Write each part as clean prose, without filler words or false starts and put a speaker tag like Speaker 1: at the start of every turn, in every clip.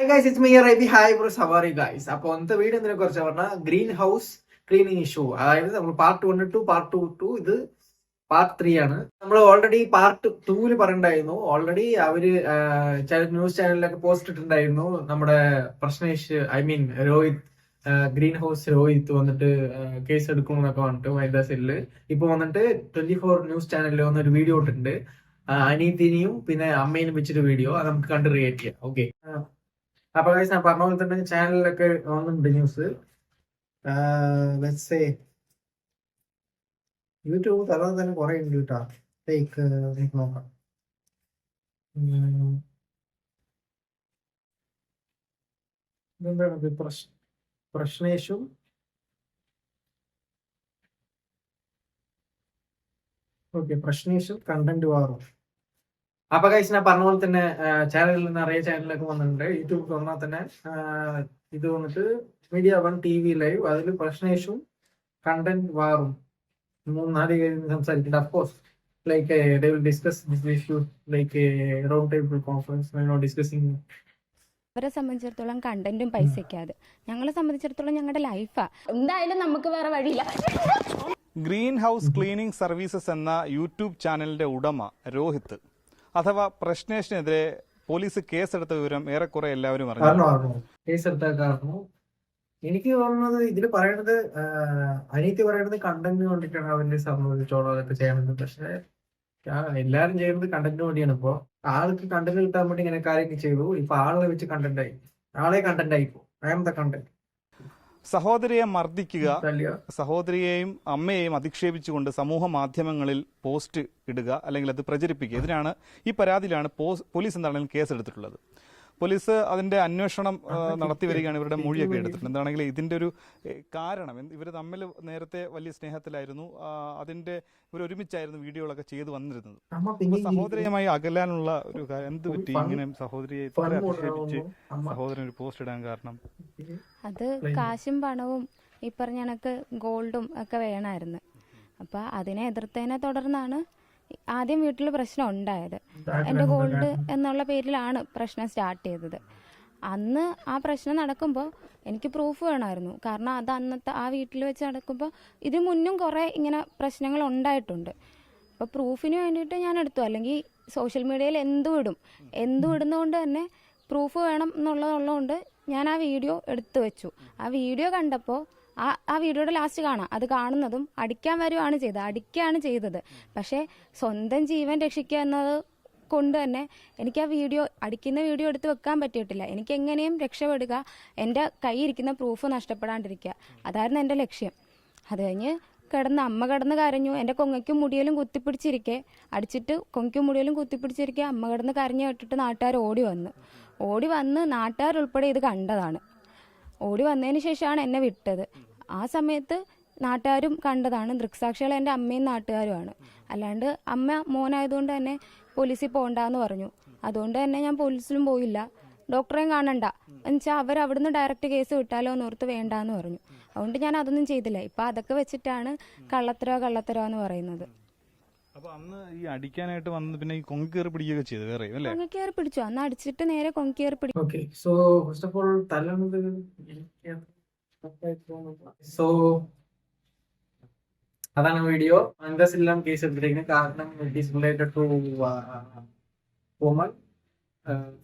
Speaker 1: guys, it's me Rabi. Hi bro, how are you guys? അപ്പോൾ ഇന്നത്തെ video എന്തിനെ കുറിച്ച് പറഞ്ഞാൽ ഗ്രീൻ ഹൗസ് ക്ലീനിങ് ഇഷ്യൂ. അതായത് നമ്മൾ പാർട്ട് 1 ടു പാർട്ട് 2 ഇത് പാർട്ട് 3 ആണ്. നമ്മൾ ഓൾറെഡി പാർട്ട് 2 പറയണ്ടായിരുന്നു. ഓൾറെഡി അവര് ചില ന്യൂസ് ചാനലിലൊക്കെ പോസ്റ്റ് ഇട്ടിട്ടുണ്ടായിരുന്നു. നമ്മുടെ പ്രശ്നേഷ് രോഹിത് ഗ്രീൻ ഹൗസ് രോഹിത് വന്നിട്ട് കേസ് എടുക്കണമെന്നൊക്കെ പറഞ്ഞിട്ട് വനിതാ സെല്ലില്. ഇപ്പൊ വന്നിട്ട് 24 ന്യൂസ് ചാനലിൽ വന്നൊരു വീഡിയോ ഇട്ടിട്ടുണ്ട്. അനീതിനെയും പിന്നെ അമ്മേനും വെച്ചിട്ട് വീഡിയോ. അത് നമുക്ക് കണ്ട് റിയേറ്റ് ചെയ്യാം. ഓക്കെ, അപ്പൊ ഞാൻ പറഞ്ഞ പോലെ തന്നെ ചാനലിലൊക്കെ വന്നിട്ടുണ്ട് ന്യൂസ്. യൂട്യൂബ് തലം തന്നെ കുറെ ഉണ്ട് കേട്ടാ. ലൈക്ക് നോക്കാം. ഇതെന്താണ് പ്രശ്നേഷും പ്രശ്നേഷും കണ്ടന്റ് വാറും. അപ്പൊ ഗൈസ് ഞാൻ പറഞ്ഞ പോലെ തന്നെ ചാനലിൽ നിറയെ ചാനലൊക്കെ വന്നിട്ടുണ്ട്. യൂട്യൂബ് തുറന്നാൽ തന്നെ ഇത് വന്നിട്ട് മീഡിയ 1 TV ലൈവ്, അതിൽ പ്രശ്നേഷും കണ്ടന്റ് വാറും 3-4 സംസാരിക്കുന്നുണ്ട്. Of course like they will discuss this issue like a round table conference, discussing.
Speaker 2: അവരെ സംബന്ധിച്ചിടത്തോളം കണ്ടന്റും പൈസയ്ക്കാതെ, ഞങ്ങളെ സംബന്ധിച്ചിടത്തോളം ഞങ്ങളുടെ ലൈഫാ. എന്തായാലും നമുക്ക് വേറെ വഴിയില്ല.
Speaker 3: ഗ്രീൻ ഹൗസ് ക്ലീനിങ് സർവീസസ് എന്ന യൂട്യൂബ് ചാനലിന്റെ ഉടമ രോഹിത് അഥവാ പ്രശ്നേഷിനെതിരെ പോലീസ് കേസെടുത്ത വിവരം ഏറെക്കുറെ എല്ലാവരും അറിഞ്ഞു.
Speaker 1: കേസെടുത്ത കാരണം എനിക്ക് തോന്നുന്നത് ഇതിൽ പറയണത് അനീതി പറയണത് കണ്ടന്റിന് വേണ്ടിയിട്ടാണ് അവന്റെ സംബന്ധിച്ചോളം അതൊക്കെ ചെയ്യണത്. പക്ഷെ എല്ലാരും ചെയ്യുന്നത് കണ്ടന്റിന് വേണ്ടിയാണ്. ഇപ്പൊ ആൾക്ക് കണ്ടന്റ് കിട്ടാൻ വേണ്ടി ഇങ്ങനെ കാര്യങ്ങൾ ചെയ്തു. ഇപ്പൊ ആളെ വെച്ച് കണ്ടന്റ് ആയി, ആളെ കണ്ടന്റ് ആയിപ്പോ. I am the content.
Speaker 3: സഹോദരിയെ മർദ്ദിക്കുക, സഹോദരിയെയും അമ്മയെയും അധിക്ഷേപിച്ചുകൊണ്ട് സമൂഹ മാധ്യമങ്ങളിൽ പോസ്റ്റ് ഇടുക അല്ലെങ്കിൽ അത് പ്രചരിപ്പിക്കുക, ഇതിനാണ് ഈ പരാതിയിലാണ് പോലീസ് എന്താണെങ്കിലും കേസെടുത്തിട്ടുള്ളത്. പോലീസ് അതിന്റെ അന്വേഷണം നടത്തി വരികയാണ്. ഇവരുടെ മൊഴിയൊക്കെ എടുത്തിട്ടുണ്ട്. എന്താണെങ്കിൽ ഇതിന്റെ ഒരു കാരണം, ഇവർ തമ്മിൽ നേരത്തെ വലിയ സ്നേഹത്തിലായിരുന്നു. അതിന്റെ ഇവർ ഒരുമിച്ചായിരുന്നു വീഡിയോകളൊക്കെ ചെയ്തു വന്നിരുന്നത്. സഹോദരിയുമായി അകലാനുള്ള ഒരു എന്ത് പറ്റി ഇങ്ങനെ സഹോദരിയെ അധിക്ഷേപിച്ച് സഹോദരൻ ഒരു പോസ്റ്റ് ഇടാൻ കാരണം?
Speaker 2: അത് കാശും പണവും ഈ പറഞ്ഞ കണക്ക് ഗോൾഡും ഒക്കെ വേണമായിരുന്നു. അപ്പൊ അതിനെ എതിർത്തതിനെ തുടർന്നാണ് ആദ്യം വീട്ടിൽ പ്രശ്നം ഉണ്ടായത്. എൻ്റെ ഗോൾഡ് എന്നുള്ള പേരിലാണ് പ്രശ്നം സ്റ്റാർട്ട് ചെയ്തത്. അന്ന് ആ പ്രശ്നം നടക്കുമ്പോൾ എനിക്ക് പ്രൂഫ് വേണമായിരുന്നു. കാരണം അത് അന്നത്തെ ആ വീട്ടിൽ വെച്ച് നടക്കുമ്പോൾ ഇതിനു മുന്നും കുറേ ഇങ്ങനെ പ്രശ്നങ്ങൾ ഉണ്ടായിട്ടുണ്ട്. അപ്പോൾ പ്രൂഫിന് വേണ്ടിയിട്ട് ഞാൻ എടുത്തു. അല്ലെങ്കിൽ സോഷ്യൽ മീഡിയയിൽ എന്തും ഇടുന്നതുകൊണ്ട് തന്നെ പ്രൂഫ് വേണം എന്നുള്ളതുകൊണ്ട് ഞാൻ ആ വീഡിയോ എടുത്തു വെച്ചു. ആ വീഡിയോ കണ്ടപ്പോൾ ആ വീഡിയോയുടെ ലാസ്റ്റ് കാണാം. അത് കാണുന്നതും അടിക്കുകയാണ് ചെയ്തത്. പക്ഷേ സ്വന്തം ജീവൻ രക്ഷിക്കുക എന്നത് കൊണ്ട് തന്നെ എനിക്ക് ആ അടിക്കുന്ന വീഡിയോ എടുത്ത് വെക്കാൻ പറ്റിയിട്ടില്ല. എനിക്ക് എങ്ങനെയും രക്ഷപ്പെടുക, എൻ്റെ കയ്യിരിക്കുന്ന പ്രൂഫ് നഷ്ടപ്പെടാണ്ടിരിക്കുക, അതായിരുന്നു എൻ്റെ ലക്ഷ്യം. അത് കഴിഞ്ഞ് അമ്മ കിടന്ന് കരഞ്ഞു. എൻ്റെ കൊങ്ങയ്ക്കും മുടിയിലും കുത്തിപ്പിടിച്ചിരിക്കെ, അടിച്ചിട്ട് കൊങ്ങയ്ക്കും മുടിയിലും കുത്തിപ്പിടിച്ചിരിക്കെ അമ്മ കിടന്ന് കരഞ്ഞു കേട്ടിട്ട് നാട്ടുകാർ ഓടി വന്ന് നാട്ടുകാരുൾപ്പെടെ ഇത് കണ്ടതാണ്. ഓടി വന്നതിന് ശേഷമാണ് എന്നെ വിട്ടത്. ആ സമയത്ത് നാട്ടുകാരും കണ്ടതാണ്. ദൃക്സാക്ഷികൾ എൻ്റെ അമ്മയും നാട്ടുകാരുമാണ്. അല്ലാണ്ട് അമ്മ മോനായതുകൊണ്ട് തന്നെ പോലീസിൽ പോകണ്ടെന്ന് പറഞ്ഞു. അതുകൊണ്ട് തന്നെ ഞാൻ പോലീസിലും പോയില്ല. ഡോക്ടറെയും കാണണ്ട എന്നുവെച്ചാൽ അവരവിടുന്ന് ഡയറക്റ്റ് കേസ് വിട്ടാലോ എന്നോർത്ത് വേണ്ടാന്ന് പറഞ്ഞു. അതുകൊണ്ട് ഞാൻ അതൊന്നും ചെയ്തില്ല. ഇപ്പം അതൊക്കെ വെച്ചിട്ടാണ് കള്ളത്തരോ എന്ന് പറയുന്നത്.
Speaker 3: അപ്പൊ അന്ന് ഈ അടിക്കാനായിട്ട് വന്ന് പിന്നെ ഈ കൊങ്കേറി പിടിക്കുകയൊക്കെ ചെയ്തു. വേറെ
Speaker 2: കൊങ്കേറി പിടിച്ചു. അന്ന് അടിച്ചിട്ട് നേരെ കൊങ്കേറി പിടിച്ചു.
Speaker 1: Okay, so first of all അതാണ് വീഡിയോ. എല്ലാം കേസ് എടുത്തിരിക്കുന്നത്. കാരണം it is related to woman,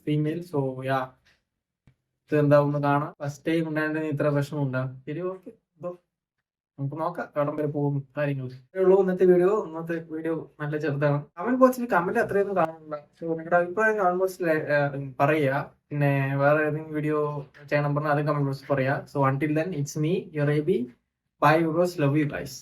Speaker 1: female. So ya, ഇത് എന്താവുന്ന കാണാം. ഫസ്റ്റ് ടൈം ഉണ്ടായിരുന്നെങ്കിൽ ഇത്ര പ്രശ്നം ഉണ്ടാകും. ശരി, ഓക്കെ, നമുക്ക് നോക്കാം എവിടം വരെ പോകും കാര്യങ്ങൾ. ഉള്ളൂ ഇന്നത്തെ വീഡിയോ നല്ല ചെറുതാണ്. കമന്റ് ബോക്സിൽ കമന്റ് അത്രയൊന്നും കാണുന്നില്ല. സോ നിങ്ങളുടെ അഭിപ്രായം കമന്റ് ബോക്സിൽ പറയുക. പിന്നെ വേറെ ഏതെങ്കിലും വീഡിയോ ചെയ്യണം പറഞ്ഞാൽ അത് കമന്റ് ബോക്സിൽ പറയാം. So until then it's me your AB. Bye viewers, love you guys.